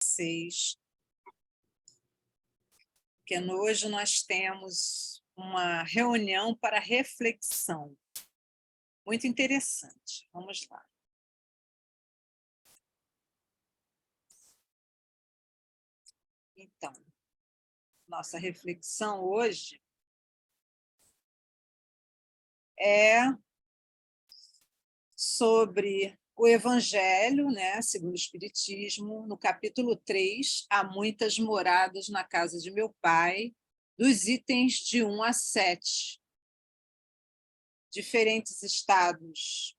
vocês, porque hoje nós temos uma reunião para reflexão. Muito interessante. Vamos lá. Então, nossa reflexão hoje é sobre o Evangelho, né, segundo o Espiritismo, no capítulo 3, há muitas moradas na casa de meu pai, dos itens de 1 a 7. Diferentes estados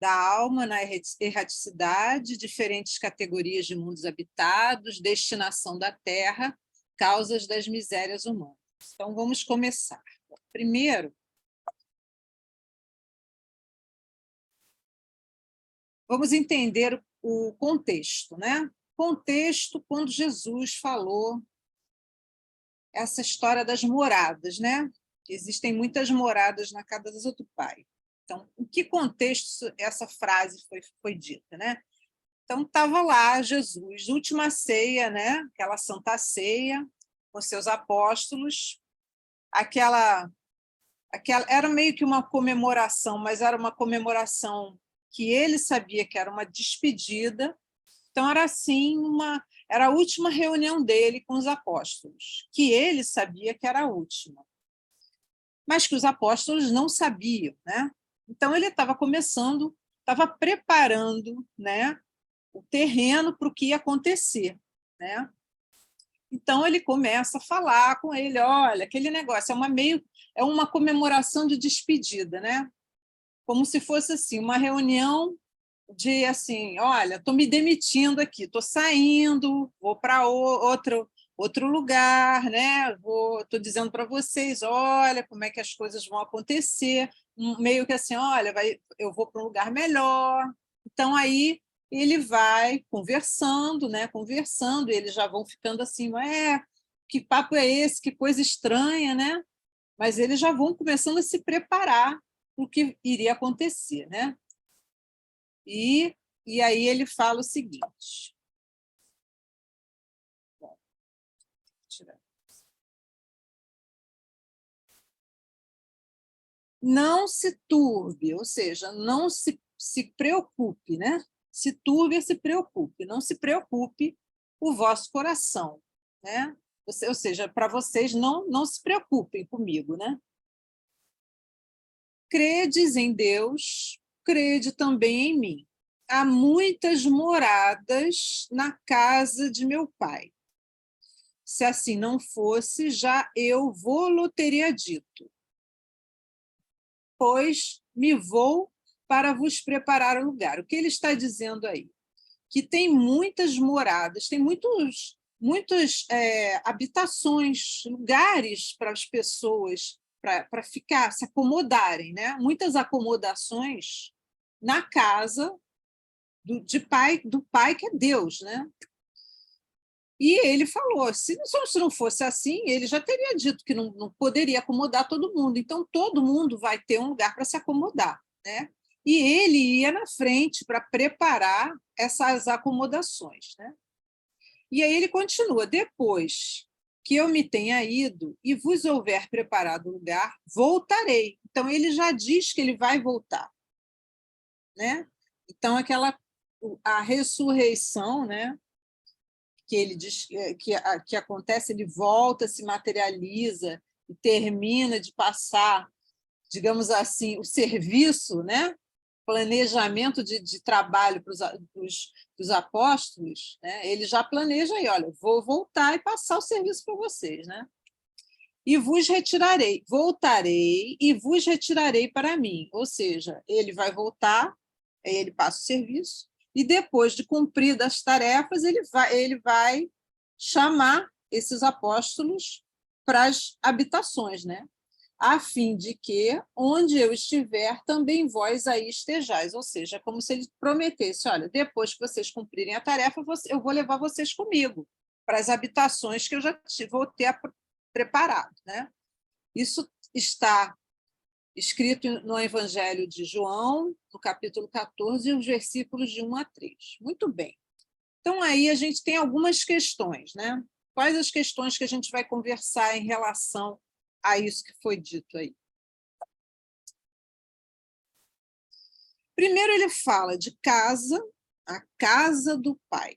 da alma na erraticidade, diferentes categorias de mundos habitados, destinação da terra, causas das misérias humanas. Então, vamos começar. Primeiro, vamos entender o contexto, né? Contexto, quando Jesus falou essa história das moradas, né? Existem muitas moradas na casa do Pai. Então, em que contexto essa frase foi dita, né? Então, estava lá Jesus, última ceia, né? Aquela santa ceia, com seus apóstolos, aquela era meio que uma comemoração, mas era uma comemoração que ele sabia que era uma despedida. Então, era assim, era a última reunião dele com os apóstolos, que ele sabia que era a última, mas que os apóstolos não sabiam, né? Então, ele estava começando, estava preparando, né, o terreno para o que ia acontecer, né? Então, ele começa a falar com ele, olha, aquele negócio é uma comemoração de despedida, né? Como se fosse assim, uma reunião de assim, olha, estou me demitindo aqui, estou saindo, vou para outro lugar, né? Estou dizendo para vocês, olha, como é que as coisas vão acontecer, meio que assim, olha, eu vou para um lugar melhor. Então, aí ele vai conversando, né? Conversando, e eles já vão ficando assim, que papo é esse, que coisa estranha, né? Mas eles já vão começando a se preparar para o que iria acontecer, né? E aí ele fala o seguinte. Bom, não se turbe, ou seja, não se preocupe, né? Se turbe é se preocupe, não se preocupe o vosso coração, né? Ou seja, para vocês não se preocupem comigo, né? Credes em Deus, crede também em mim. Há muitas moradas na casa de meu pai. Se assim não fosse, já eu vou-lo teria dito. Pois me vou para vos preparar o lugar. O que ele está dizendo aí? Que tem muitas moradas, tem muitas habitações, lugares para as pessoas para ficar, se acomodarem, né? Muitas acomodações na casa do pai que é Deus, né? E ele falou, se não fosse assim, ele já teria dito que não poderia acomodar todo mundo. Então, todo mundo vai ter um lugar para se acomodar, né? E ele ia na frente para preparar essas acomodações, né? E aí ele continua, depois que eu me tenha ido e vos houver preparado o lugar, voltarei. Então, ele já diz que ele vai voltar, né? Então, a ressurreição, né? Que ele diz que acontece, ele volta, se materializa e termina de passar, digamos assim, o serviço, né? Planejamento de trabalho para os apóstolos, né? Ele já planeja aí, olha, vou voltar e passar o serviço para vocês, né? E vos retirarei, voltarei e vos retirarei para mim. Ou seja, ele vai voltar, aí ele passa o serviço, e depois de cumpridas as tarefas, ele vai chamar esses apóstolos para as habitações, né? A fim de que, onde eu estiver, também vós aí estejais. Ou seja, como se ele prometesse, olha, depois que vocês cumprirem a tarefa, eu vou levar vocês comigo para as habitações que eu já vou ter preparado, né? Isso está escrito no Evangelho de João, no capítulo 14, os versículos de 1 a 3. Muito bem. Então, aí a gente tem algumas questões, né? Quais as questões que a gente vai conversar em relação a isso que foi dito aí? Primeiro, ele fala de casa, a casa do pai.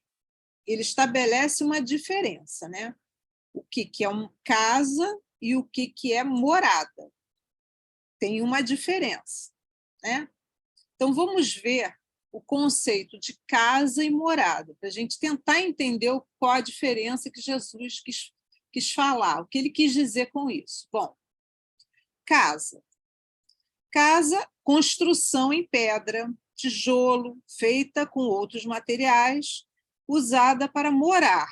Ele estabelece uma diferença, né? O que é uma casa e o que é morada. Tem uma diferença, né? Então, vamos ver o conceito de casa e morada, para a gente tentar entender qual a diferença que Jesus quis falar, o que ele quis dizer com isso. Bom, casa. Casa, construção em pedra, tijolo, feita com outros materiais, usada para morar,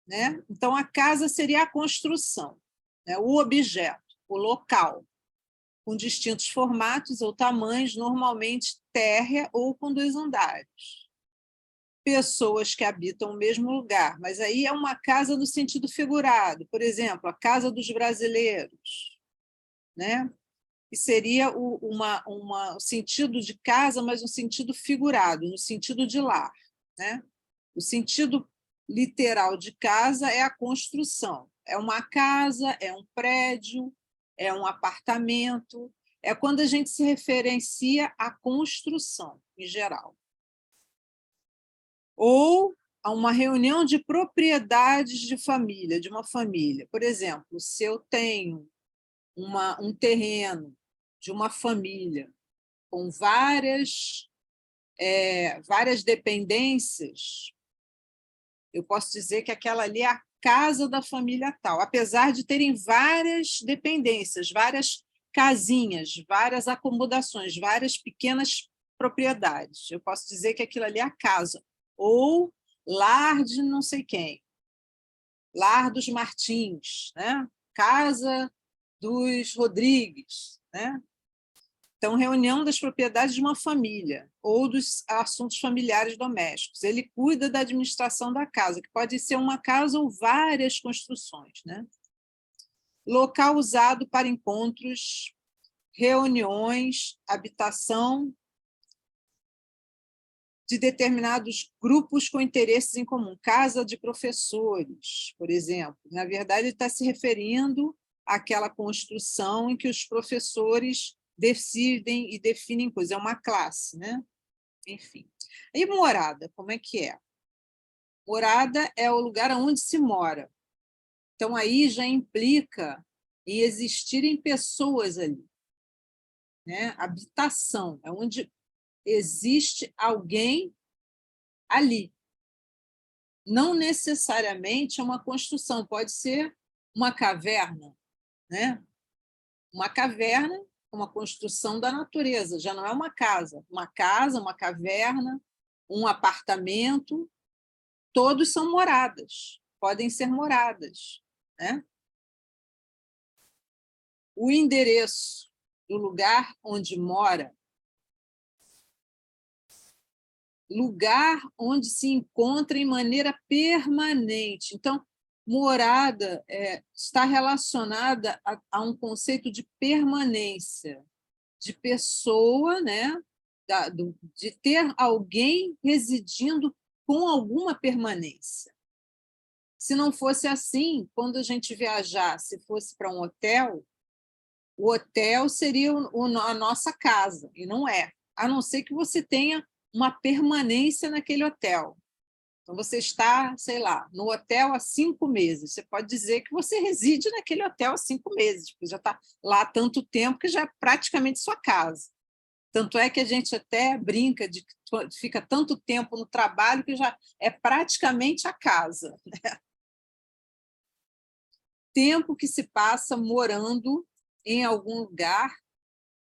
né? Então, a casa seria a construção, né? O objeto, o local, com distintos formatos ou tamanhos, normalmente térrea ou com 2 andares. Pessoas que habitam o mesmo lugar, mas aí é uma casa no sentido figurado, por exemplo, a casa dos brasileiros, né? E seria o sentido de casa, mas no sentido figurado, no sentido de lar, né? O sentido literal de casa é a construção. É uma casa, é um prédio, é um apartamento, é quando a gente se referencia à construção, em geral. Ou a uma reunião de propriedades de família, de uma família. Por exemplo, se eu tenho um terreno de uma família com várias dependências, eu posso dizer que aquela ali é a casa da família tal, apesar de terem várias dependências, várias casinhas, várias acomodações, várias pequenas propriedades. Eu posso dizer que aquilo ali é a casa, ou lar de não sei quem, lar dos Martins, né? Casa dos Rodrigues, né? Então, reunião das propriedades de uma família ou dos assuntos familiares domésticos. Ele cuida da administração da casa, que pode ser uma casa ou várias construções, né? Local usado para encontros, reuniões, habitação de determinados grupos com interesses em comum. Casa de professores, por exemplo. Na verdade, ele está se referindo àquela construção em que os professores decidem e definem coisas. É uma classe, né? Enfim. E morada, como é que é? Morada é o lugar onde se mora. Então, aí já implica em existirem pessoas ali, né? Habitação, é onde existe alguém ali. Não necessariamente é uma construção, pode ser uma caverna, né? Uma caverna é uma construção da natureza, já não é uma casa. Uma casa, uma caverna, um apartamento, todos são moradas, podem ser moradas, né? O endereço do lugar onde mora, lugar onde se encontra em maneira permanente. Então, morada está relacionada a um conceito de permanência, de pessoa, né? De ter alguém residindo com alguma permanência. Se não fosse assim, quando a gente viajar, se fosse para um hotel, o hotel seria a nossa casa, e não é, a não ser que você tenha uma permanência naquele hotel. Então, você está, sei lá, no hotel há 5 meses. Você pode dizer que você reside naquele hotel há 5 meses, porque já está lá há tanto tempo que já é praticamente sua casa. Tanto é que a gente até brinca de que fica tanto tempo no trabalho que já é praticamente a casa. Tempo que se passa morando em algum lugar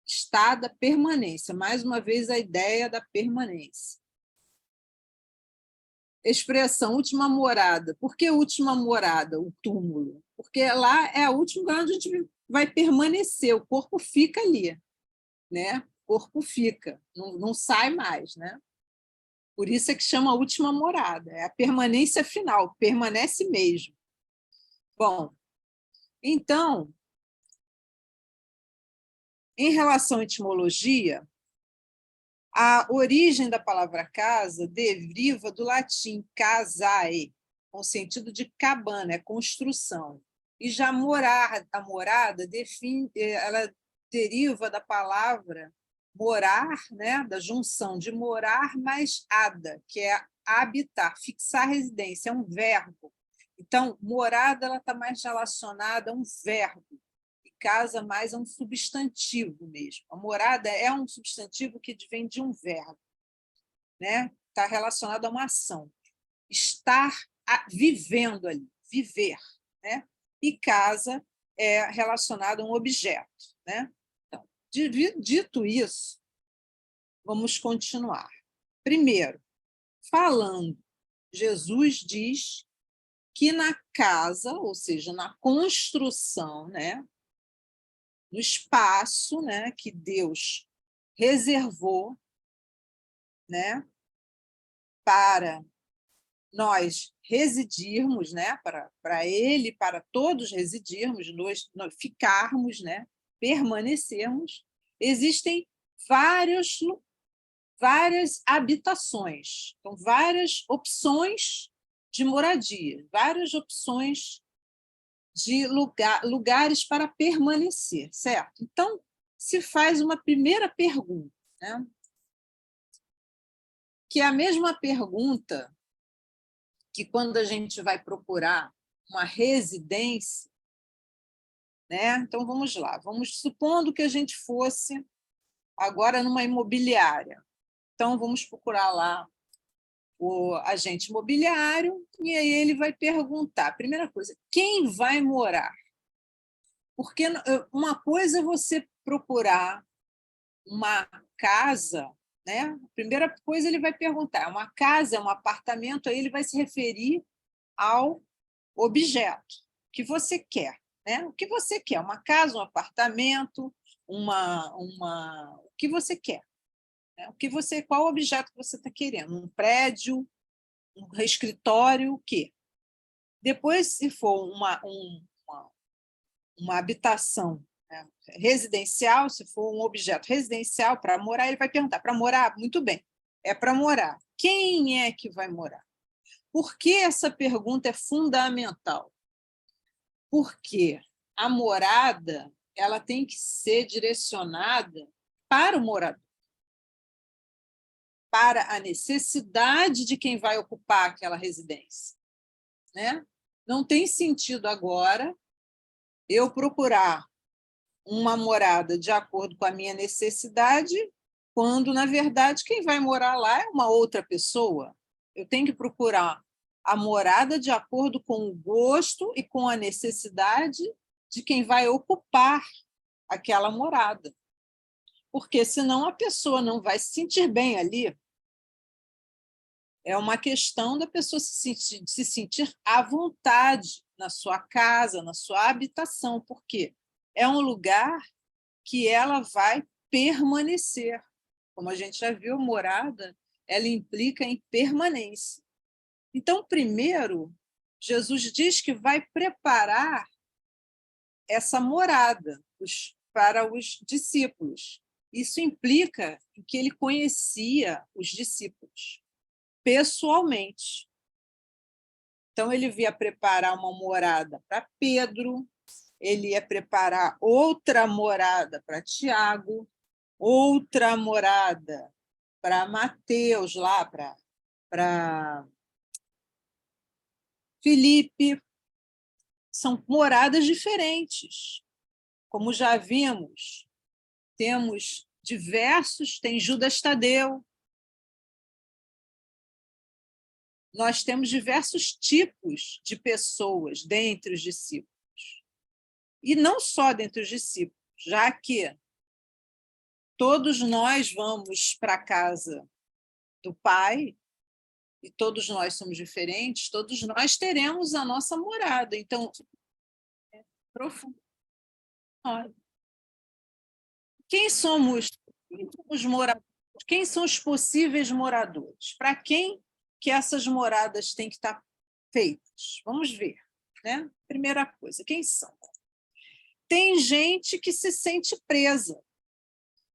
está da permanência. Mais uma vez, a ideia da permanência. Expressão última morada. Por que última morada? O túmulo. Porque lá é o último lugar onde a gente vai permanecer, o corpo fica ali, né? O corpo fica, não sai mais, né? Por isso é que chama última morada, é a permanência final, permanece mesmo. Bom, então, em relação à etimologia, A origem da palavra casa deriva do latim casae, com sentido de cabana, é construção. E já morar, a morada ela deriva da palavra morar, né, da junção de morar mais ada, que é habitar, fixar residência, é um verbo. Então, morada ela está mais relacionada a um verbo, e casa mais a um substantivo mesmo. A morada é um substantivo que vem de um verbo, né? Está relacionado a uma ação. Estar vivendo ali, viver, né? E casa é relacionado a um objeto, né? Então, dito isso, vamos continuar. Primeiro, falando, Jesus diz que na casa, ou seja, na construção, né, no espaço, né, que Deus reservou, né, para nós residirmos, né, para ele, para todos residirmos, nós ficarmos, né, permanecermos, existem várias habitações, então, várias opções de moradia, várias opções de lugares para permanecer, certo? Então, se faz uma primeira pergunta, né? Que é a mesma pergunta que quando a gente vai procurar uma residência, né? Então, vamos lá, vamos supondo que a gente fosse agora numa imobiliária. Então, vamos procurar lá o agente imobiliário e aí ele vai perguntar, primeira coisa, quem vai morar? Porque uma coisa é você procurar uma casa, né? A primeira coisa ele vai perguntar, uma casa, um apartamento, aí ele vai se referir ao objeto que você quer, né? O que você quer? Uma casa, um apartamento, o que você quer? Né? Qual objeto que você está querendo? Um prédio, um escritório, o quê? Depois, se for uma habitação, né, residencial, se for um objeto residencial para morar, ele vai perguntar: para morar? Muito bem, é para morar. Quem é que vai morar? Por que essa pergunta é fundamental? Porque a morada ela tem que ser direcionada para o morador, para a necessidade de quem vai ocupar aquela residência, né? Não tem sentido agora eu procurar uma morada de acordo com a minha necessidade, quando, na verdade, quem vai morar lá é uma outra pessoa. Eu tenho que procurar a morada de acordo com o gosto e com a necessidade de quem vai ocupar aquela morada. Porque, senão, a pessoa não vai se sentir bem ali. É uma questão da pessoa se sentir à vontade na sua casa, na sua habitação, porque é um lugar que ela vai permanecer. Como a gente já viu, morada, ela implica em permanência. Então, primeiro, Jesus diz que vai preparar essa morada para os discípulos. Isso implica que ele conhecia os discípulos pessoalmente. Então, ele ia preparar uma morada para Pedro, ele ia preparar outra morada para Tiago, outra morada para Mateus, lá para Filipe. São moradas diferentes. Como já vimos, temos diversos, tem Judas Tadeu. Nós temos diversos tipos de pessoas dentre os discípulos. E não só dentre os discípulos, já que todos nós vamos para a casa do Pai, e todos nós somos diferentes, todos nós teremos a nossa morada. Então, é profundo. Quem somos moradores? Quem são os possíveis moradores? Para quem que essas moradas têm que estar feitas? Vamos ver, né? Primeira coisa, quem são? Tem gente que se sente presa.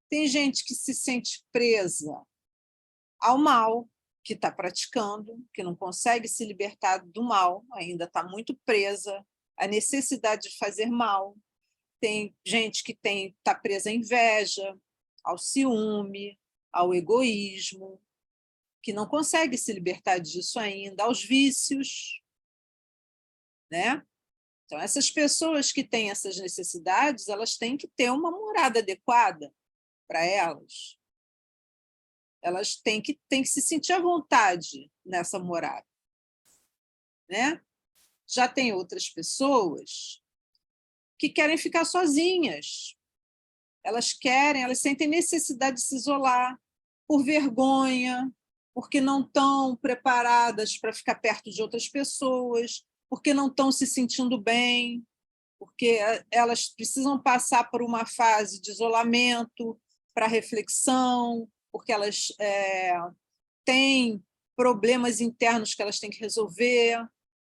Tem gente que se sente presa ao mal que está praticando, que não consegue se libertar do mal, ainda está muito presa à necessidade de fazer mal. Tem gente que está presa à inveja, ao ciúme, ao egoísmo, que não consegue se libertar disso ainda, aos vícios, né? Então, essas pessoas que têm essas necessidades, elas têm que ter uma morada adequada para elas. Elas têm que se sentir à vontade nessa morada, né? Já tem outras pessoas que querem ficar sozinhas. Elas sentem necessidade de se isolar por vergonha, porque não estão preparadas para ficar perto de outras pessoas, porque não estão se sentindo bem, porque elas precisam passar por uma fase de isolamento para reflexão, porque elas têm problemas internos que elas têm que resolver,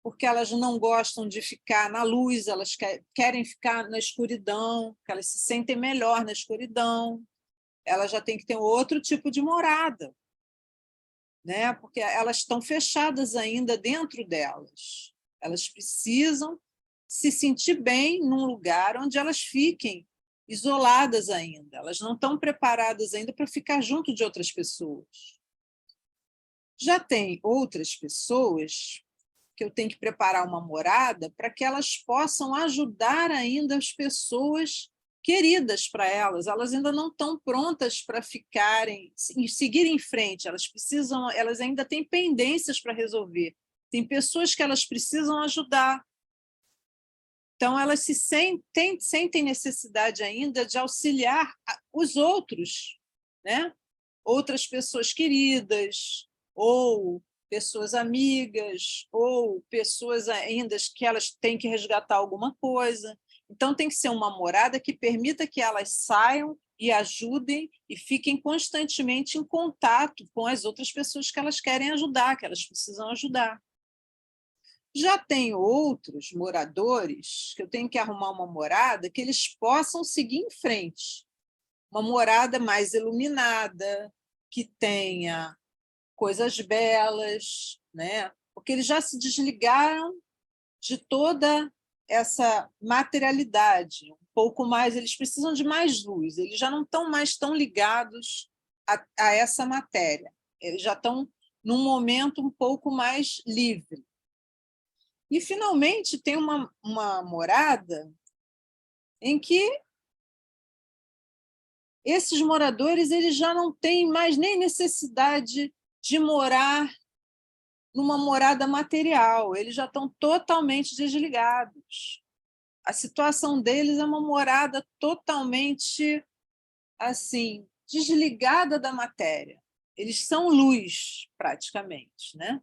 porque elas não gostam de ficar na luz, elas querem ficar na escuridão, porque elas se sentem melhor na escuridão. Elas já têm que ter outro tipo de morada, né? Porque elas estão fechadas ainda dentro delas. Elas precisam se sentir bem num lugar onde elas fiquem isoladas ainda. Elas não estão preparadas ainda para ficar junto de outras pessoas. Já tem outras pessoas que eu tenho que preparar uma morada para que elas possam ajudar ainda as pessoas queridas para elas. Elas ainda não estão prontas para ficarem e seguir em frente. Elas ainda têm pendências para resolver. Tem pessoas que elas precisam ajudar. Então, elas sentem necessidade ainda de auxiliar os outros, né? Outras pessoas queridas, ou pessoas amigas, ou pessoas ainda que elas têm que resgatar alguma coisa. Então, tem que ser uma morada que permita que elas saiam e ajudem e fiquem constantemente em contato com as outras pessoas que elas querem ajudar, que elas precisam ajudar. Já tem outros moradores que eu tenho que arrumar uma morada que eles possam seguir em frente. Uma morada mais iluminada, que tenha coisas belas, né? Porque eles já se desligaram de toda essa materialidade, um pouco mais, eles precisam de mais luz, eles já não estão mais tão ligados a essa matéria, eles já estão num momento um pouco mais livre. E, finalmente, tem uma morada em que esses moradores eles já não têm mais nem necessidade de morar numa morada material, eles já estão totalmente desligados. A situação deles é uma morada totalmente assim, desligada da matéria. Eles são luz, praticamente, né?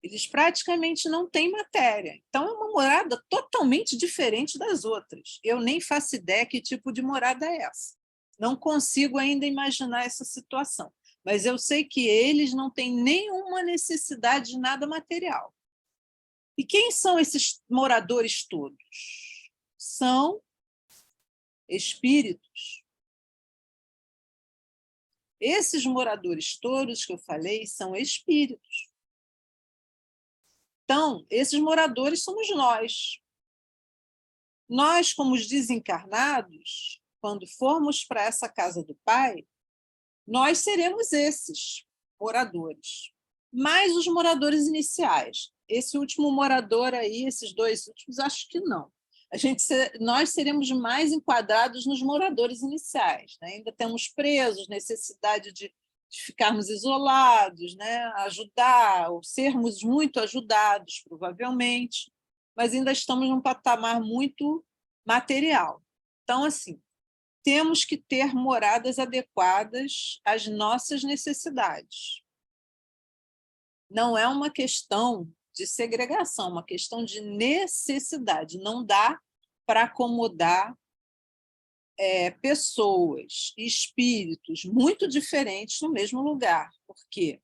Eles praticamente não têm matéria. Então, é uma morada totalmente diferente das outras. Eu nem faço ideia que tipo de morada é essa. Não consigo ainda imaginar essa situação. Mas eu sei que eles não têm nenhuma necessidade de nada material. E quem são esses moradores todos? São espíritos. Esses moradores todos que eu falei são espíritos. Então, esses moradores somos nós. Nós, como os desencarnados, quando formos para essa casa do Pai, nós seremos esses moradores, mais os moradores iniciais. Esse último morador aí, esses dois últimos, acho que não. Nós seremos mais enquadrados nos moradores iniciais, né? Ainda temos presos, necessidade de ficarmos isolados, né? Ajudar, ou sermos muito ajudados, provavelmente, mas ainda estamos num patamar muito material. Então, assim, temos que ter moradas adequadas às nossas necessidades. Não é uma questão de segregação, é uma questão de necessidade. Não dá para acomodar pessoas, espíritos muito diferentes no mesmo lugar. Por quê?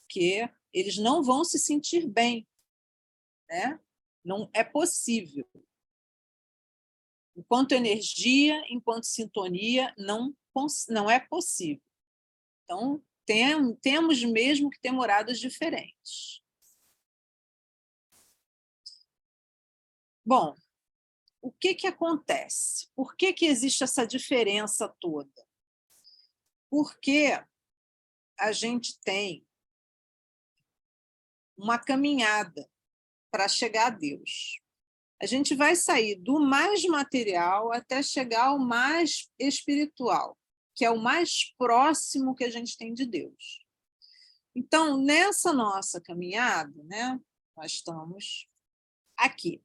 Porque eles não vão se sentir bem, né? Não é possível. Enquanto energia, enquanto sintonia, não é possível. Então, temos mesmo que ter moradas diferentes. Bom, o que acontece? Por que existe essa diferença toda? Porque a gente tem uma caminhada para chegar a Deus. A gente vai sair do mais material até chegar ao mais espiritual, que é o mais próximo que a gente tem de Deus. Então, nessa nossa caminhada, né, nós estamos aqui,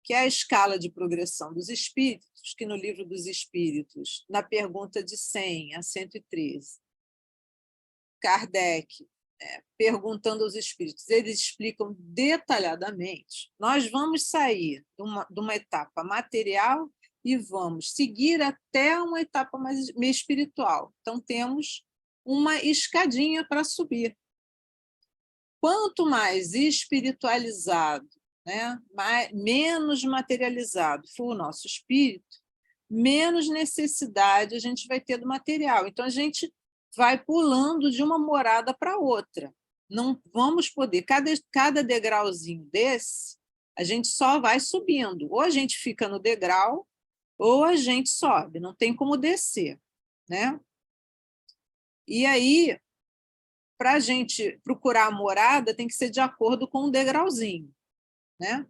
que é a escala de progressão dos espíritos, que no Livro dos Espíritos, na pergunta de 100 a 113, Kardec, perguntando aos espíritos, eles explicam detalhadamente. Nós vamos sair de uma etapa material e vamos seguir até uma etapa mais espiritual. Então, temos uma escadinha para subir. Quanto mais espiritualizado, né, menos materializado for o nosso espírito, menos necessidade a gente vai ter do material. Então, a gente vai pulando de uma morada para outra. Não vamos poder, cada degrauzinho desse, a gente só vai subindo. Ou a gente fica no degrau, ou a gente sobe, não tem como descer, né? E aí, para a gente procurar a morada, tem que ser de acordo com o degrauzinho, né?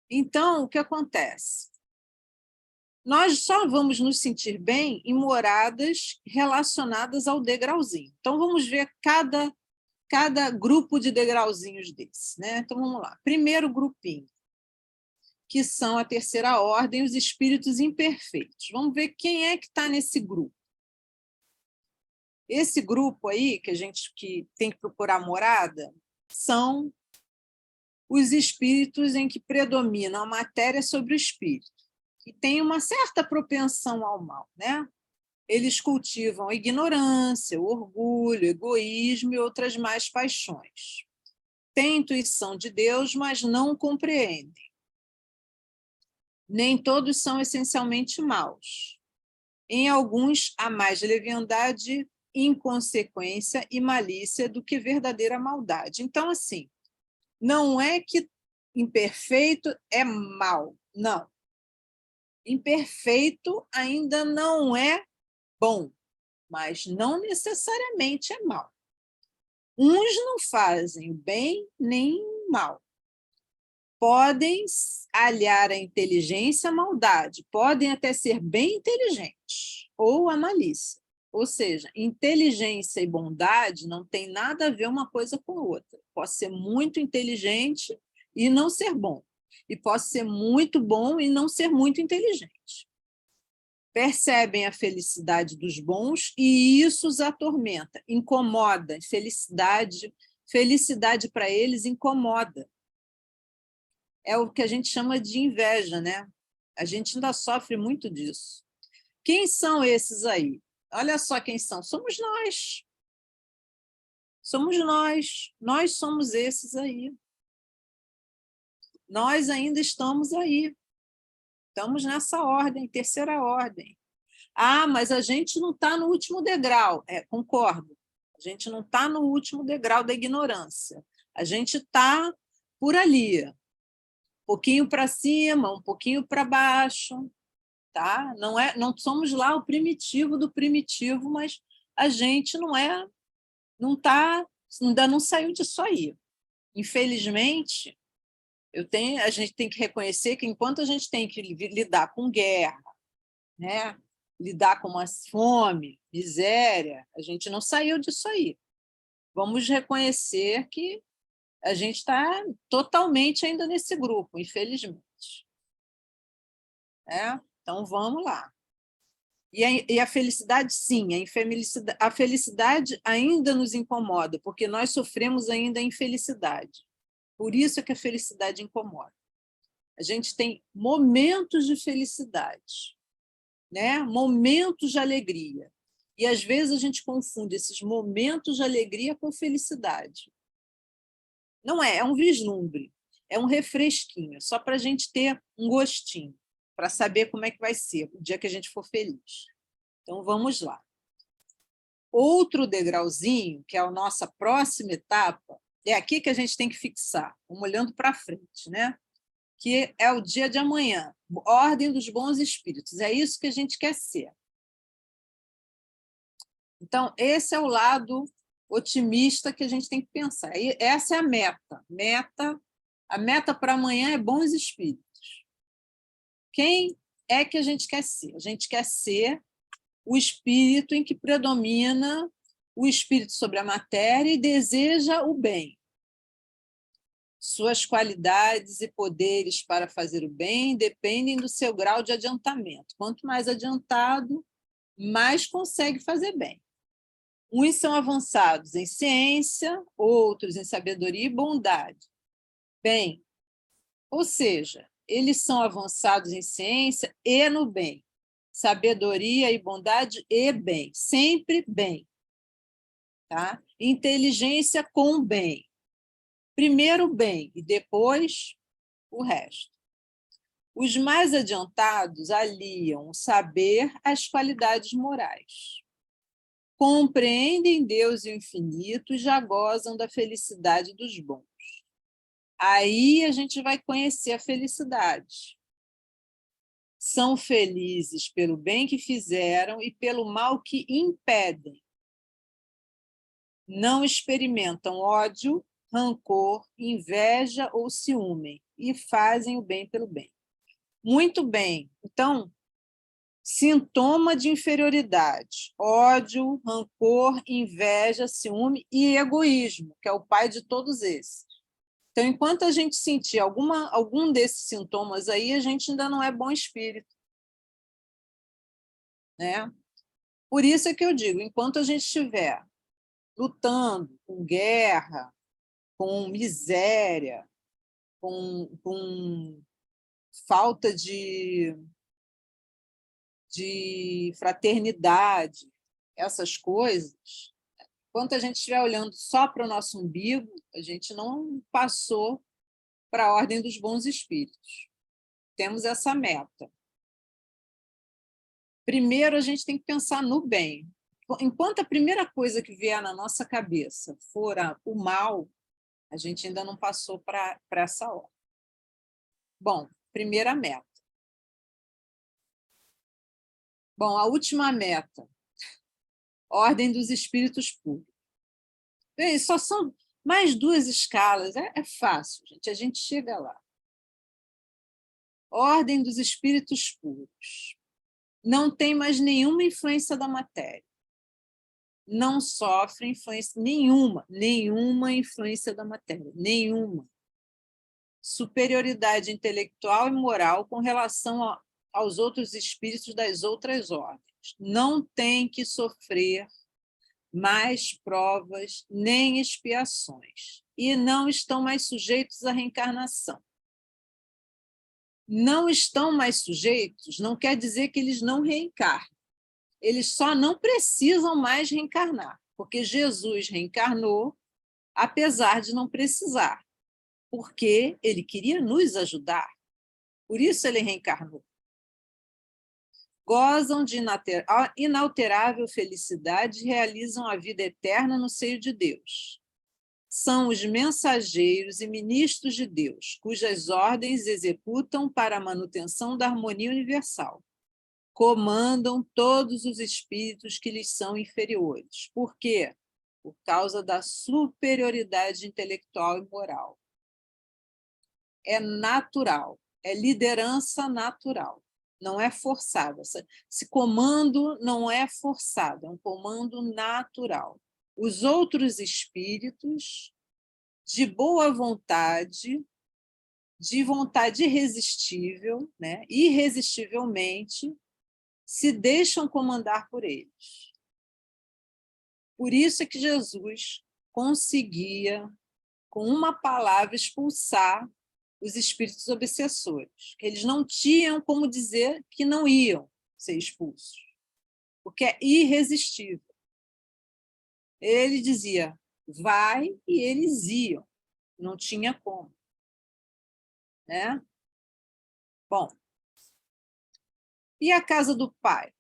Então, o que acontece? Nós só vamos nos sentir bem em moradas relacionadas ao degrauzinho. Então, vamos ver cada grupo de degrauzinhos desse, né? Então, vamos lá. Primeiro grupinho, que são a terceira ordem, os espíritos imperfeitos. Vamos ver quem é que está nesse grupo. Esse grupo aí, que a gente tem que procurar morada, são os espíritos em que predomina a matéria sobre o espírito, e tem uma certa propensão ao mal, né? Eles cultivam a ignorância, o orgulho, o egoísmo e outras más paixões. Têm intuição de Deus, mas não compreendem. Nem todos são essencialmente maus. Em alguns, há mais leviandade, inconsequência e malícia do que verdadeira maldade. Então, assim, não é que imperfeito é mal, não. Imperfeito ainda não é bom, mas não necessariamente é mal. Uns não fazem o bem nem o mal. Podem aliar a inteligência à maldade, podem até ser bem inteligentes, ou a malícia. Ou seja, inteligência e bondade não tem nada a ver uma coisa com a outra. Posso ser muito inteligente e não ser bom. E posso ser muito bom e não ser muito inteligente. Percebem a felicidade dos bons e isso os atormenta, incomoda. Felicidade para eles incomoda. É o que a gente chama de inveja, né? A gente ainda sofre muito disso. Quem são esses aí? Olha só quem são. Somos nós. Somos nós. Nós somos esses aí. Nós ainda estamos aí. Estamos nessa ordem, terceira ordem. Ah, mas a gente não está no último degrau. Concordo. A gente não está no último degrau da ignorância. A gente está por ali. Um pouquinho para cima, um pouquinho para baixo. Tá? Não somos lá o primitivo do primitivo, mas a gente ainda não saiu disso aí. Infelizmente, a gente tem que reconhecer que enquanto a gente tem que lidar com guerra, né, lidar com uma fome, miséria, a gente não saiu disso aí. Vamos reconhecer que a gente está totalmente ainda nesse grupo, infelizmente. Então, vamos lá. E a felicidade, sim, a felicidade ainda nos incomoda, porque nós sofremos ainda a infelicidade. Por isso é que a felicidade incomoda. A gente tem momentos de felicidade, né? Momentos de alegria. E, às vezes, a gente confunde esses momentos de alegria com felicidade. Não é um vislumbre, é um refresquinho, só para a gente ter um gostinho. para saber como é que vai ser o dia que a gente for feliz. Então, vamos lá. Outro degrauzinho, que é a nossa próxima etapa, é aqui que a gente tem que fixar, vamos olhando para frente, né? Que é o dia de amanhã, ordem dos bons espíritos, é isso que a gente quer ser. Então, esse é o lado otimista que a gente tem que pensar. E essa é a meta. A meta para amanhã é bons espíritos. Quem é que a gente quer ser? A gente quer ser o espírito em que predomina o espírito sobre a matéria e deseja o bem. Suas qualidades e poderes para fazer o bem dependem do seu grau de adiantamento. Quanto mais adiantado, mais consegue fazer bem. Uns são avançados em ciência, outros em sabedoria e bondade. Bem, ou seja, eles são avançados em ciência e no bem. Sabedoria e bondade e bem. Sempre bem. Tá? Inteligência com bem. Primeiro o bem e depois o resto. Os mais adiantados aliam o saber às qualidades morais. Compreendem Deus e o infinito e já gozam da felicidade dos bons. Aí a gente vai conhecer a felicidade. São felizes pelo bem que fizeram e pelo mal que impedem. Não experimentam ódio, rancor, inveja ou ciúme e fazem o bem pelo bem. Muito bem. Então, sintoma de inferioridade, ódio, rancor, inveja, ciúme e egoísmo, que é o pai de todos esses. Então, enquanto a gente sentir algum desses sintomas aí, a gente ainda não é bom espírito. Né? Por isso é que eu digo, enquanto a gente estiver lutando com guerra, com miséria, com falta de fraternidade, essas coisas, enquanto a gente estiver olhando só para o nosso umbigo, a gente não passou para a ordem dos bons espíritos. Temos essa meta. Primeiro, a gente tem que pensar no bem. Enquanto a primeira coisa que vier na nossa cabeça for o mal, a gente ainda não passou para essa ordem. Bom, primeira meta. Bom, a última meta, ordem dos espíritos puros. Bem, só são mais 2 escalas, é fácil, gente, a gente chega lá. Ordem dos espíritos puros. Não tem mais nenhuma influência da matéria. Não sofre influência nenhuma influência da matéria, nenhuma. Superioridade intelectual e moral com relação aos outros espíritos das outras ordens. Não tem que sofrer mais provas nem expiações e não estão mais sujeitos à reencarnação. Não estão mais sujeitos não quer dizer que eles não reencarnem. Eles só não precisam mais reencarnar, porque Jesus reencarnou apesar de não precisar, porque ele queria nos ajudar. Por isso ele reencarnou. Gozam de inalterável felicidade e realizam a vida eterna no seio de Deus. São os mensageiros e ministros de Deus, cujas ordens executam para a manutenção da harmonia universal. Comandam todos os espíritos que lhes são inferiores. Por quê? Por causa da superioridade intelectual e moral. É natural, é liderança natural, não é forçada. Esse comando não é forçado, é um comando natural. Os outros espíritos, de boa vontade, de vontade irresistível, né? Irresistivelmente, se deixam comandar por eles. Por isso é que Jesus conseguia, com uma palavra, expulsar os espíritos obsessores, que eles não tinham como dizer que não iam ser expulsos, porque é irresistível. Ele dizia, vai, e eles iam, não tinha como. Né? Bom, E a casa do Pai?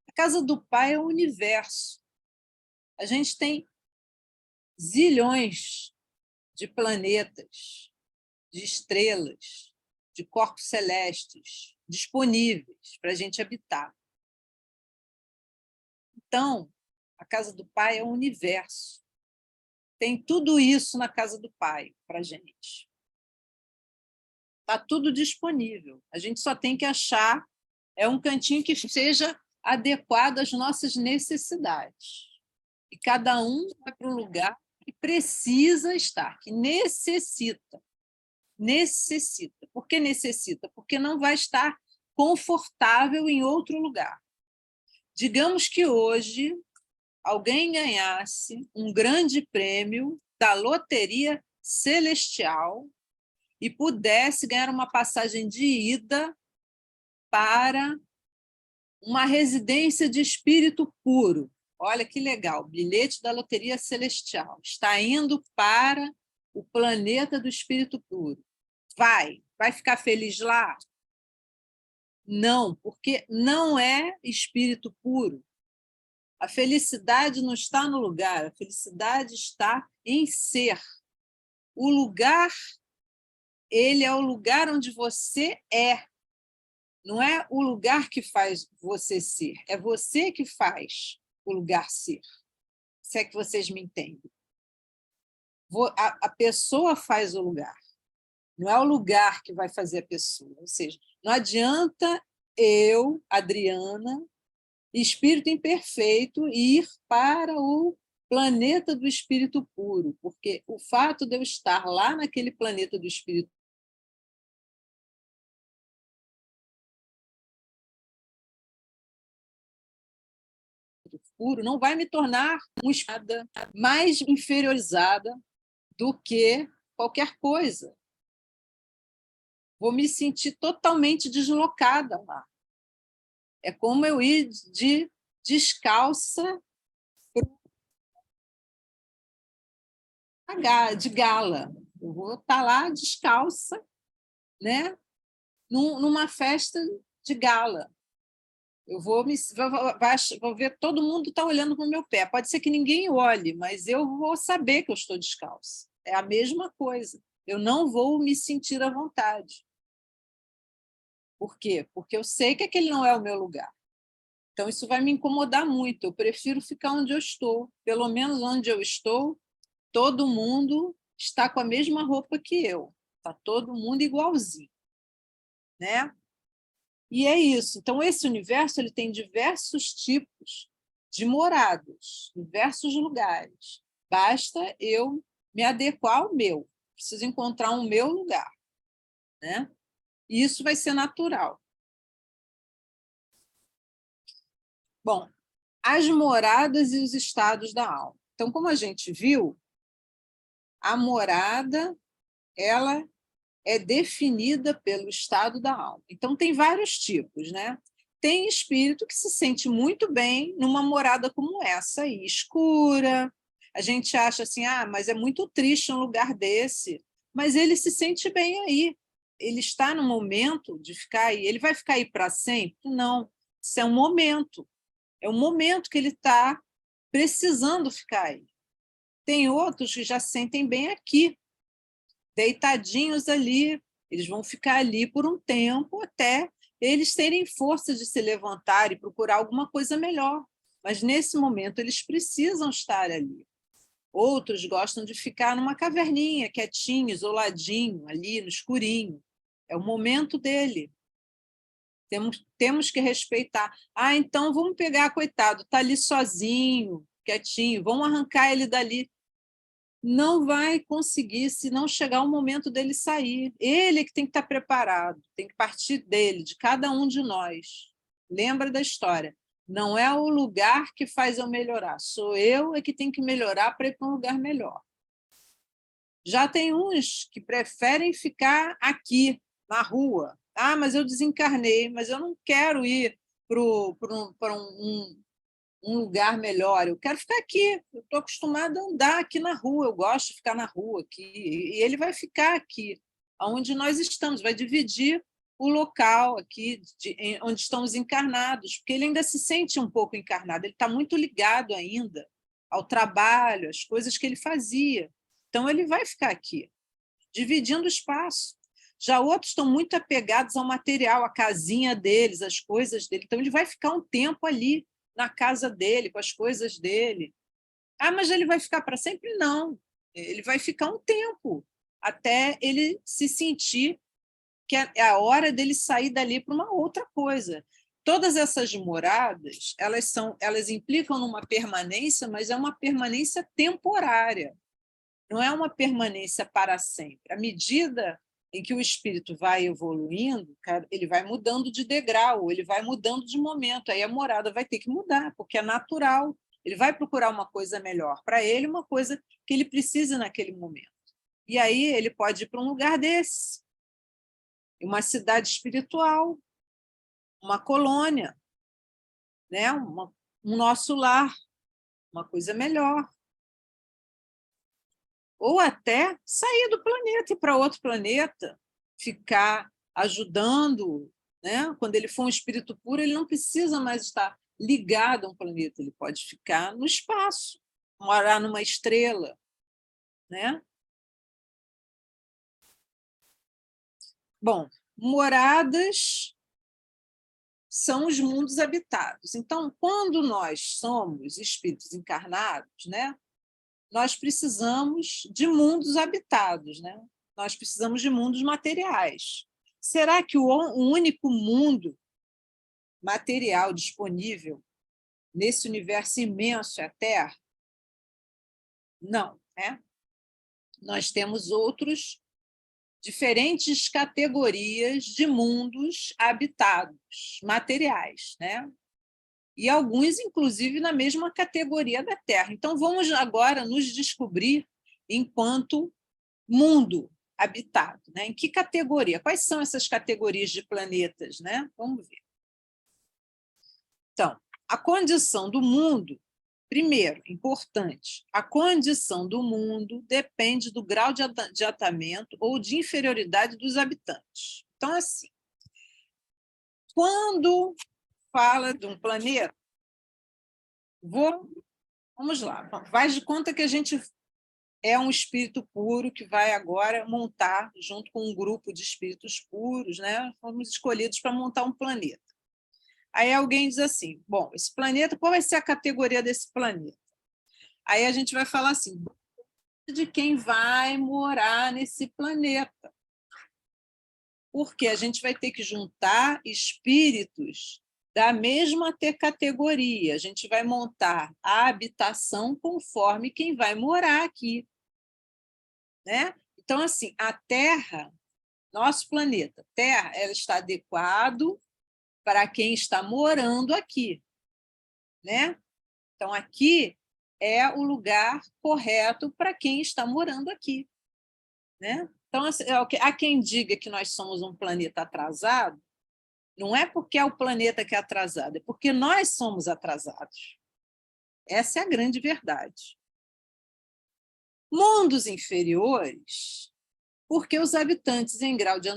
A casa do Pai é o universo. A gente tem zilhões de planetas, de estrelas, de corpos celestes disponíveis para a gente habitar. Então, a casa do Pai é o universo. Tem tudo isso na casa do Pai para a gente. Está tudo disponível. A gente só tem que achar um cantinho que seja adequado às nossas necessidades. E cada um vai para um lugar que precisa estar, que necessita. Necessita. Por que necessita? Porque não vai estar confortável em outro lugar. Digamos que hoje alguém ganhasse um grande prêmio da Loteria Celestial e pudesse ganhar uma passagem de ida para uma residência de espírito puro. Olha que legal, bilhete da Loteria Celestial. Está indo para o planeta do espírito puro. Vai ficar feliz lá? Não, porque não é espírito puro. A felicidade não está no lugar, a felicidade está em ser. O lugar, ele é o lugar onde você é. Não é o lugar que faz você ser, é você que faz o lugar ser. Se é que vocês me entendem. A pessoa faz o lugar, não é o lugar que vai fazer a pessoa. Ou seja, não adianta eu, Adriana, espírito imperfeito, ir para o planeta do espírito puro, porque o fato de eu estar lá naquele planeta do espírito puro não vai me tornar uma espada mais inferiorizada do que qualquer coisa. Vou me sentir totalmente deslocada lá. É como eu ir de descalça de gala. Eu vou estar lá descalça, né? Numa festa de gala. Eu vou ver todo mundo está olhando para o meu pé. Pode ser que ninguém olhe, mas eu vou saber que eu estou descalça. É a mesma coisa. Eu não vou me sentir à vontade. Por quê? Porque eu sei que aquele não é o meu lugar. Então, isso vai me incomodar muito. Eu prefiro ficar onde eu estou. Pelo menos onde eu estou, todo mundo está com a mesma roupa que eu. Está todo mundo igualzinho. Né? E é isso. Então, esse universo ele tem diversos tipos de moradas, diversos lugares. Basta eu me adequar ao meu. Preciso encontrar um meu lugar. Né? E isso vai ser natural. Bom, as moradas e os estados da alma. Então, como a gente viu, a morada ela é definida pelo estado da alma. Então, tem vários tipos, né? Tem espírito que se sente muito bem numa morada como essa aí, escura. A gente acha assim, mas é muito triste um lugar desse. Mas ele se sente bem aí. Ele está no momento de ficar aí. Ele vai ficar aí para sempre? Não. Isso é um momento. É um momento que ele está precisando ficar aí. Tem outros que já se sentem bem aqui, deitadinhos ali. Eles vão ficar ali por um tempo até eles terem força de se levantar e procurar alguma coisa melhor. Mas, nesse momento, eles precisam estar ali. Outros gostam de ficar numa caverninha, quietinho, isoladinho, ali no escurinho. É o momento dele. Temos que respeitar. Então vamos pegar, coitado, está ali sozinho, quietinho, vamos arrancar ele dali. Não vai conseguir se não chegar o momento dele sair. Ele que tem que estar preparado, tem que partir dele, de cada um de nós. Lembra da história. Não é o lugar que faz eu melhorar, sou eu que tenho que melhorar para ir para um lugar melhor. Já tem uns que preferem ficar aqui, na rua. Mas eu desencarnei, mas eu não quero ir para um lugar melhor, eu quero ficar aqui, eu estou acostumada a andar aqui na rua, eu gosto de ficar na rua aqui, e ele vai ficar aqui, onde nós estamos, vai dividir o local aqui onde estamos encarnados, porque ele ainda se sente um pouco encarnado, ele está muito ligado ainda ao trabalho, às coisas que ele fazia. Então, ele vai ficar aqui, dividindo o espaço. Já outros estão muito apegados ao material, à casinha deles, às coisas dele. Então, ele vai ficar um tempo ali, na casa dele, com as coisas dele. Ah, mas ele vai ficar para sempre? Não. Ele vai ficar um tempo, até ele se sentir que é a hora dele sair dali para uma outra coisa. Todas essas moradas, elas implicam numa permanência, mas é uma permanência temporária, não é uma permanência para sempre. À medida em que o espírito vai evoluindo, ele vai mudando de degrau, ele vai mudando de momento, aí a morada vai ter que mudar, porque é natural. Ele vai procurar uma coisa melhor para ele, uma coisa que ele precisa naquele momento. E aí ele pode ir para um lugar desse, uma cidade espiritual, uma colônia, né? Um nosso lar, uma coisa melhor. Ou até sair do planeta e ir para outro planeta, ficar ajudando. Né? Quando ele for um espírito puro, ele não precisa mais estar ligado a um planeta, ele pode ficar no espaço, morar numa estrela. Né? Bom, moradas são os mundos habitados. Então, quando nós somos espíritos encarnados, né, nós precisamos de mundos habitados, né? Nós precisamos de mundos materiais. Será que o único mundo material disponível nesse universo imenso é a Terra? Não, né? Nós temos outros diferentes categorias de mundos habitados, materiais, né? E alguns, inclusive, na mesma categoria da Terra. Então, vamos agora nos descobrir enquanto mundo habitado. Né? Em que categoria? Quais são essas categorias de planetas? Né? Vamos ver. Então, a condição do mundo, primeiro, importante, a condição do mundo depende do grau de adiantamento ou de inferioridade dos habitantes. Então, assim, quando fala de um planeta, vamos lá, faz de conta que a gente é um espírito puro que vai agora montar, junto com um grupo de espíritos puros, né? Fomos escolhidos para montar um planeta. Aí alguém diz assim, bom, esse planeta, qual vai ser a categoria desse planeta? Aí a gente vai falar assim, de quem vai morar nesse planeta. Porque a gente vai ter que juntar espíritos da mesma categoria. A gente vai montar a habitação conforme quem vai morar aqui. Né? Então, assim, a Terra, nosso planeta, Terra, ela está adequado para quem está morando aqui. Né? Então, aqui é o lugar correto para quem está morando aqui. Né? Então, assim, há quem diga que nós somos um planeta atrasado, não é porque é o planeta que é atrasado, é porque nós somos atrasados. Essa é a grande verdade. Mundos inferiores, porque os habitantes em grau de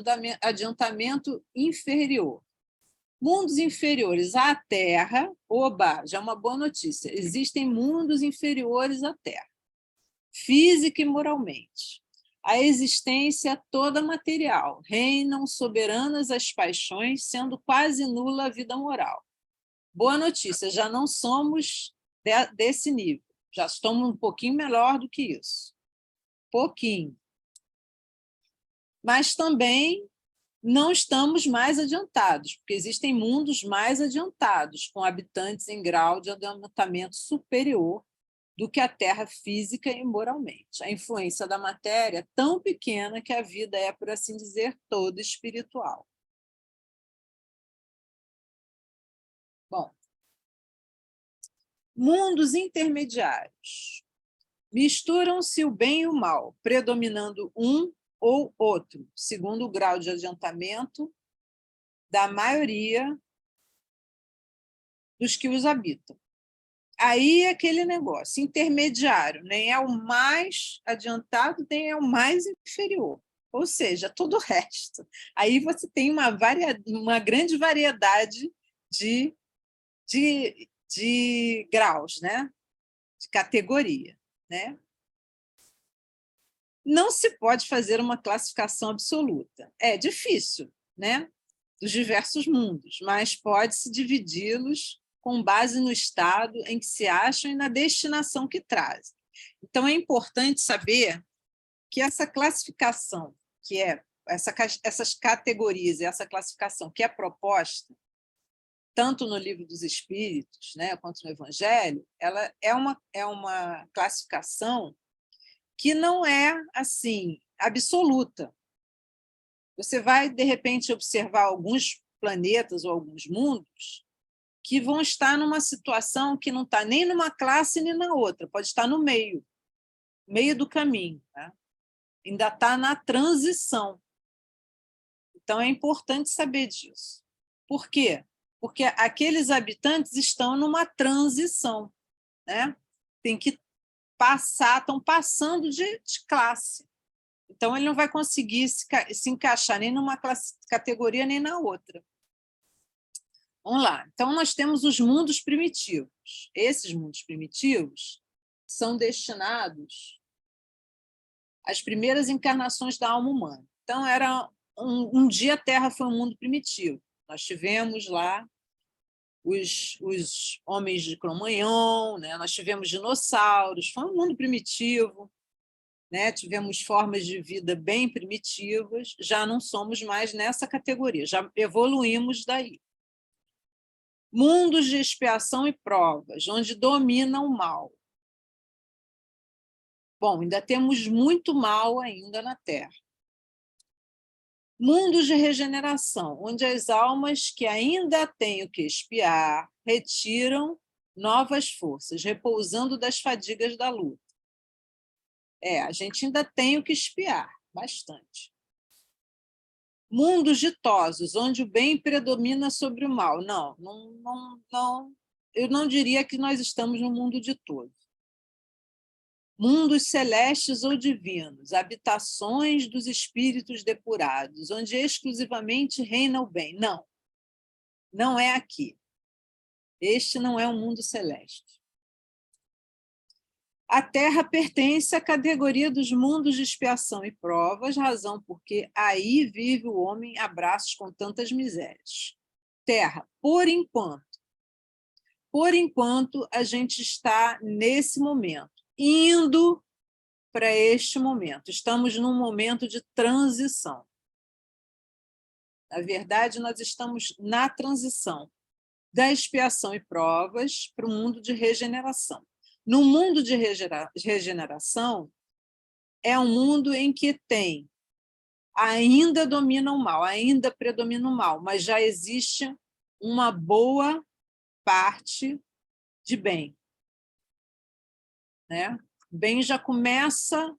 adiantamento inferior. Mundos inferiores à Terra, oba, já é uma boa notícia, existem mundos inferiores à Terra, física e moralmente. A existência toda material, reinam soberanas as paixões, sendo quase nula a vida moral. Boa notícia, já não somos desse nível, já estamos um pouquinho melhor do que isso. Pouquinho. Mas também não estamos mais adiantados, porque existem mundos mais adiantados, com habitantes em grau de adiantamento superior do que a Terra física e moralmente. A influência da matéria é tão pequena que a vida é, por assim dizer, toda espiritual. Bom, mundos intermediários. Misturam-se o bem e o mal, predominando um ou outro, segundo o grau de adiantamento da maioria dos que os habitam. Aí é aquele negócio, intermediário, nem é o mais adiantado, nem é o mais inferior. ou seja, todo o resto. Aí você tem uma grande variedade de graus, né? De categoria. Né? Não se pode fazer uma classificação absoluta. É difícil, né? Dos diversos mundos, mas pode-se dividi-los com base no estado em que se acham e na destinação que trazem. Então, é importante saber que essa classificação, que é essas categorias, essa classificação que é proposta, tanto no Livro dos Espíritos, né, quanto no Evangelho, ela é uma classificação que não é assim absoluta. Você vai, de repente, observar alguns planetas ou alguns mundos que vão estar numa situação que não está nem numa classe nem na outra, pode estar no meio do caminho. Tá? Ainda está na transição. Então, é importante saber disso. Por quê? Porque aqueles habitantes estão numa transição. Né? Tem que estão passando de classe. Então, ele não vai conseguir se encaixar nem numa categoria nem na outra. Vamos lá. Então, nós temos os mundos primitivos. Esses mundos primitivos são destinados às primeiras encarnações da alma humana. Então, era um dia a Terra foi um mundo primitivo. Nós tivemos lá os homens de Cro-Magnon, né? Nós tivemos dinossauros, foi um mundo primitivo. Né? Tivemos formas de vida bem primitivas, já não somos mais nessa categoria, já evoluímos daí. Mundos de expiação e provas, onde domina o mal. Bom, ainda temos muito mal ainda na Terra. Mundos de regeneração, onde as almas que ainda têm o que expiar retiram novas forças, repousando das fadigas da luta. A gente ainda tem o que expiar, bastante. Mundos ditosos, onde o bem predomina sobre o mal. Não. Eu não diria que nós estamos no mundo ditoso. Mundos celestes ou divinos, habitações dos espíritos depurados, onde exclusivamente reina o bem. Não, não é aqui. Este não é um mundo celeste. A Terra pertence à categoria dos mundos de expiação e provas, razão porque aí vive o homem a braços com tantas misérias. Terra, por enquanto, a gente está nesse momento, indo para este momento. Estamos num momento de transição. Na verdade, nós estamos na transição da expiação e provas para o mundo de regeneração. No mundo de regeneração, é um mundo em que ainda domina o mal, ainda predomina o mal, mas já existe uma boa parte de bem. Né? O bem já começa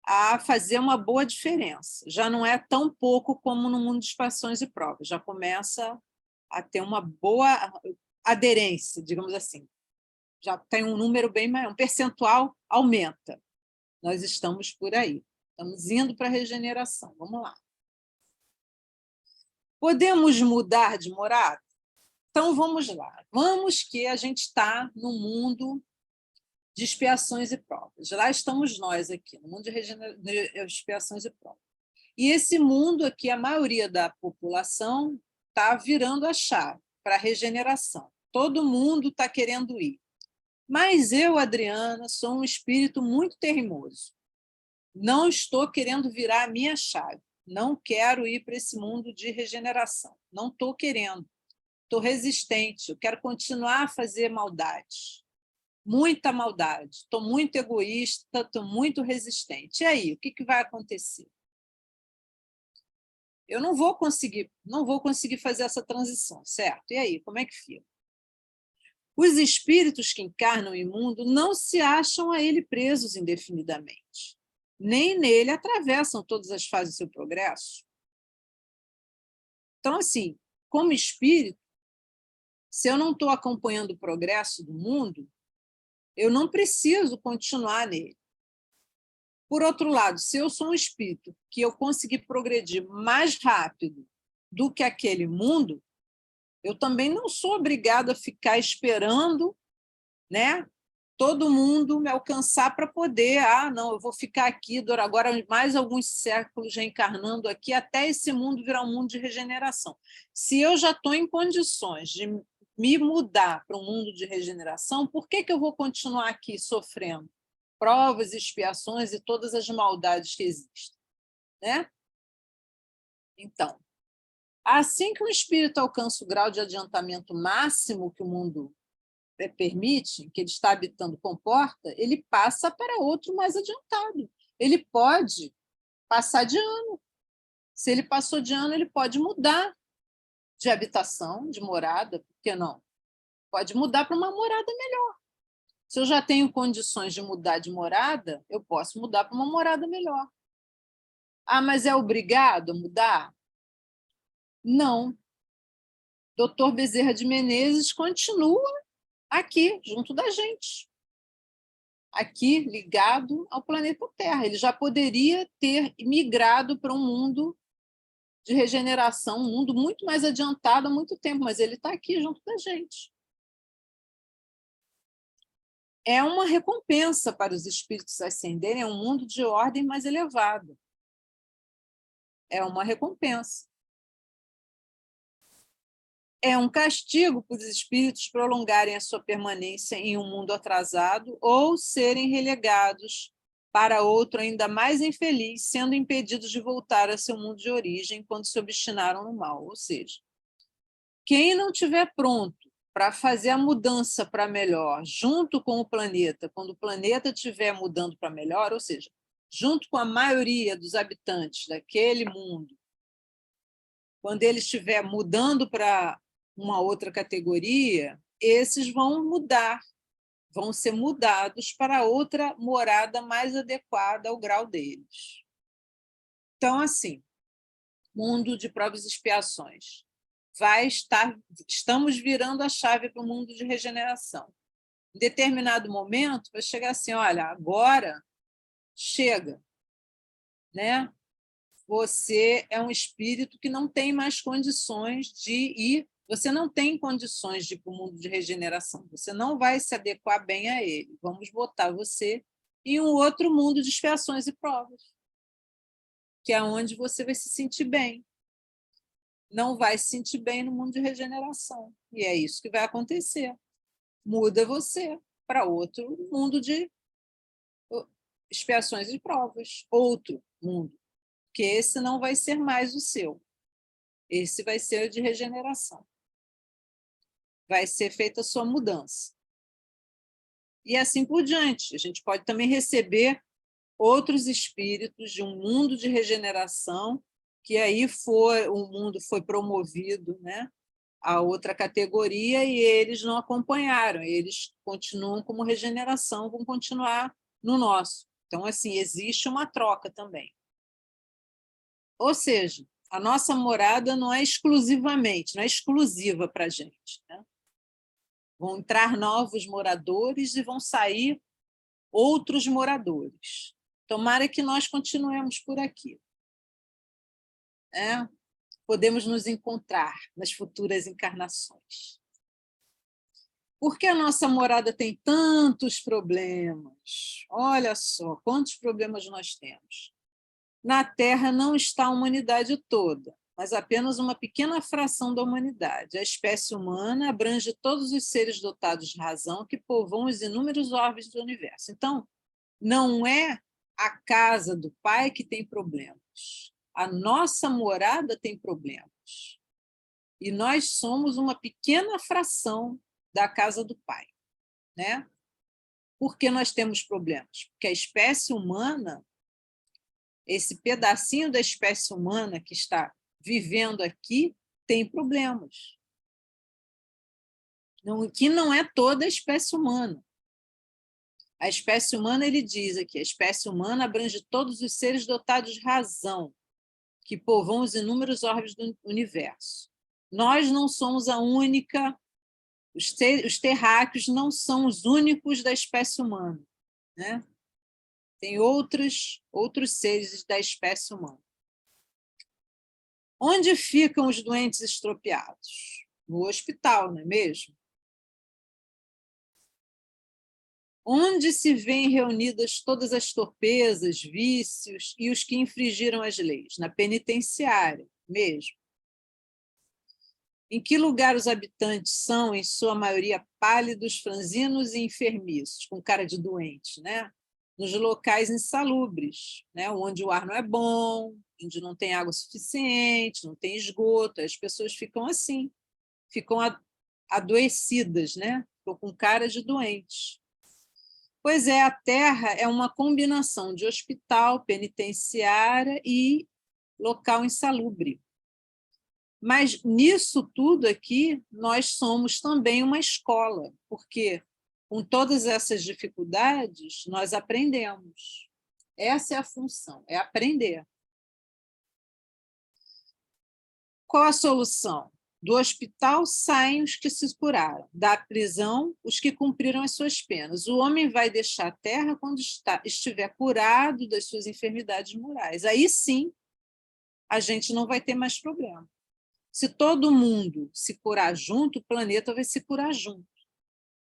a fazer uma boa diferença. Já não é tão pouco como no mundo de expiações e provas, já começa a ter uma boa aderência, digamos assim. Já tem um número bem maior, um percentual aumenta. Nós estamos por aí, estamos indo para a regeneração. Vamos lá. Podemos mudar de morada? Então, vamos lá. Vamos que a gente está no mundo de expiações e provas. Lá estamos nós aqui, no mundo de expiações e provas. E esse mundo aqui, a maioria da população está virando a chave para a regeneração. Todo mundo está querendo ir. Mas eu, Adriana, sou um espírito muito teimoso. Não estou querendo virar a minha chave. Não quero ir para esse mundo de regeneração. Não estou querendo. Estou resistente. Eu quero continuar a fazer maldade. Muita maldade. Estou muito egoísta, estou muito resistente. E aí, o que vai acontecer? Eu não vou conseguir fazer essa transição, certo? E aí, como é que fica? Os espíritos que encarnam o imundo não se acham a ele presos indefinidamente, nem nele atravessam todas as fases do seu progresso. Então, assim, como espírito, se eu não estou acompanhando o progresso do mundo, eu não preciso continuar nele. Por outro lado, se eu sou um espírito que eu consegui progredir mais rápido do que aquele mundo, eu também não sou obrigado a ficar esperando, né, todo mundo me alcançar para poder, não, eu vou ficar aqui agora mais alguns séculos reencarnando aqui até esse mundo virar um mundo de regeneração. Se eu já estou em condições de me mudar para um mundo de regeneração, por que eu vou continuar aqui sofrendo provas, expiações e todas as maldades que existem, né? Então, assim que o espírito alcança o grau de adiantamento máximo que o mundo permite, que ele está habitando comporta, ele passa para outro mais adiantado. Ele pode passar de ano. Se ele passou de ano, ele pode mudar de habitação, de morada, por que não? Pode mudar para uma morada melhor. Se eu já tenho condições de mudar de morada, eu posso mudar para uma morada melhor. Mas é obrigado a mudar? Não. Dr. Bezerra de Menezes continua aqui, junto da gente. Aqui, ligado ao planeta Terra. Ele já poderia ter migrado para um mundo de regeneração, um mundo muito mais adiantado há muito tempo, mas ele está aqui junto da gente. É uma recompensa para os espíritos ascenderem a um mundo de ordem mais elevada. É uma recompensa. É um castigo para os espíritos prolongarem a sua permanência em um mundo atrasado ou serem relegados para outro ainda mais infeliz, sendo impedidos de voltar a seu mundo de origem quando se obstinaram no mal. Ou seja, quem não estiver pronto para fazer a mudança para melhor junto com o planeta, quando o planeta estiver mudando para melhor, ou seja, junto com a maioria dos habitantes daquele mundo, quando ele estiver mudando para uma outra categoria, esses vão mudar, vão ser mudados para outra morada mais adequada ao grau deles. Então, assim, mundo de provas e expiações. Estamos virando a chave para o mundo de regeneração. Em determinado momento, vai chegar assim, olha, agora chega, né? Você é um espírito que não tem mais condições de ir, você não tem condições de ir para o mundo de regeneração, você não vai se adequar bem a ele. Vamos botar você em um outro mundo de expiações e provas, que é onde você vai se sentir bem. Não vai se sentir bem no mundo de regeneração. E é isso que vai acontecer. Muda você para outro mundo de expiações e provas, outro mundo, porque esse não vai ser mais o seu. Esse vai ser o de regeneração. Vai ser feita a sua mudança. E assim por diante. A gente pode também receber outros espíritos de um mundo de regeneração, que aí o mundo foi promovido, né, a outra categoria e eles não acompanharam, eles continuam como regeneração, vão continuar no nosso. Então, assim, existe uma troca também. Ou seja, a nossa morada não é exclusivamente, não é exclusiva para a gente, né? Vão entrar novos moradores e vão sair outros moradores. Tomara que nós continuemos por aqui. Podemos nos encontrar nas futuras encarnações. Por que a nossa morada tem tantos problemas? Olha só, quantos problemas nós temos. Na Terra não está a humanidade toda, mas apenas uma pequena fração da humanidade. A espécie humana abrange todos os seres dotados de razão que povoam os inúmeros orbes do universo. Então, não é a casa do Pai que tem problemas. A nossa morada tem problemas. E nós somos uma pequena fração da casa do Pai, né? Por que nós temos problemas? Porque a espécie humana, esse pedacinho da espécie humana que está vivendo aqui, tem problemas. Que não é toda a espécie humana. A espécie humana, ele diz aqui, a espécie humana abrange todos os seres dotados de razão, que povoam os inúmeros orbes do universo. Nós não somos a única, os terráqueos não são os únicos da espécie humana, né? tem outros seres da espécie humana. Onde ficam os doentes estropiados? No hospital, não é mesmo? Onde se vêem reunidas todas as torpezas, vícios e os que infringiram as leis? Na penitenciária, mesmo. Em que lugar os habitantes são, em sua maioria, pálidos, franzinos e enfermiços, com cara de doente, né? Nos locais insalubres, né? Onde o ar não é bom, onde não tem água suficiente, não tem esgoto, as pessoas ficam assim, ficam adoecidas, né? Ficam com cara de doentes. Pois é, a Terra é uma combinação de hospital, penitenciária e local insalubre. Mas nisso tudo aqui, nós somos também uma escola, porque com todas essas dificuldades, nós aprendemos. Essa é a função, é aprender. Qual a solução? Do hospital saem os que se curaram, da prisão os que cumpriram as suas penas. O homem vai deixar a terra quando estiver curado das suas enfermidades morais. Aí sim, a gente não vai ter mais problema. Se todo mundo se curar junto, o planeta vai se curar junto.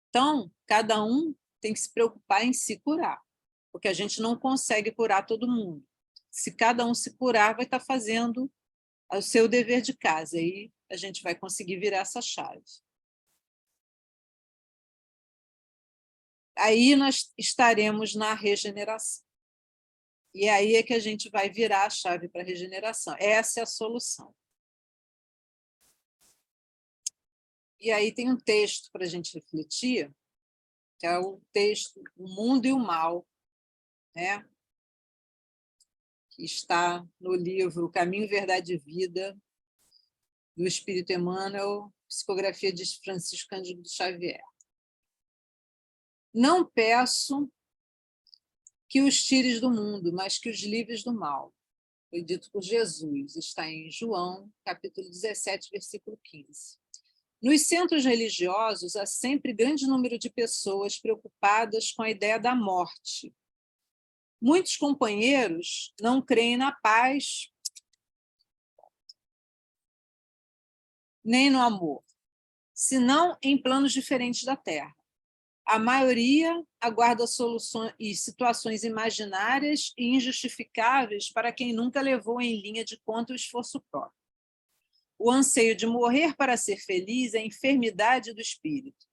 Então, cada um tem que se preocupar em se curar, porque a gente não consegue curar todo mundo. Se cada um se curar, vai estar fazendo o seu dever de casa, aí a gente vai conseguir virar essa chave. Aí nós estaremos na regeneração. E aí é que a gente vai virar a chave para a regeneração. Essa é a solução. E aí tem um texto para a gente refletir, que é o texto O Mundo e o Mal, né? Que está no livro Caminho, Verdade e Vida, do Espírito Emmanuel, psicografia de Francisco Cândido Xavier. Não peço que os tires do mundo, mas que os livres do mal. Foi dito por Jesus, está em João, capítulo 17, versículo 15. Nos centros religiosos, há sempre grande número de pessoas preocupadas com a ideia da morte. Muitos companheiros não creem na paz nem no amor, senão em planos diferentes da Terra. A maioria aguarda soluções e situações imaginárias e injustificáveis para quem nunca levou em linha de conta o esforço próprio. O anseio de morrer para ser feliz é a enfermidade do espírito.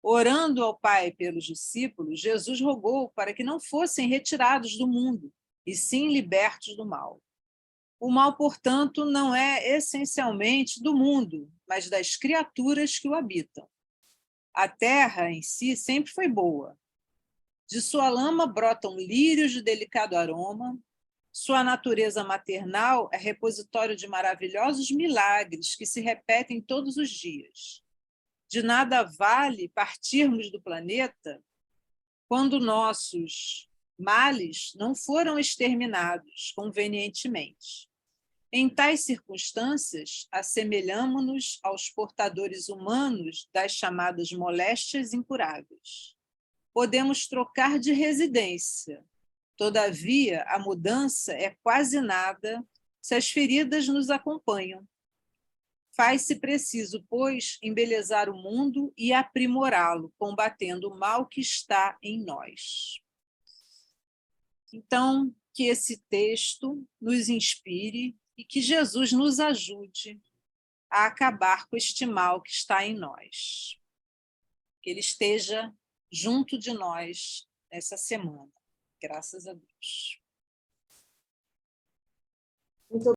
Orando ao Pai pelos discípulos, Jesus rogou para que não fossem retirados do mundo, e sim libertos do mal. O mal, portanto, não é essencialmente do mundo, mas das criaturas que o habitam. A terra em si sempre foi boa. De sua lama brotam lírios de delicado aroma. Sua natureza maternal é repositório de maravilhosos milagres que se repetem todos os dias. De nada vale partirmos do planeta quando nossos males não foram exterminados convenientemente. Em tais circunstâncias, assemelhamo-nos aos portadores humanos das chamadas moléstias incuráveis. Podemos trocar de residência, todavia a mudança é quase nada se as feridas nos acompanham. Faz-se preciso, pois, embelezar o mundo e aprimorá-lo, combatendo o mal que está em nós. Então, que esse texto nos inspire e que Jesus nos ajude a acabar com este mal que está em nós. Que ele esteja junto de nós nessa semana. Graças a Deus. Muito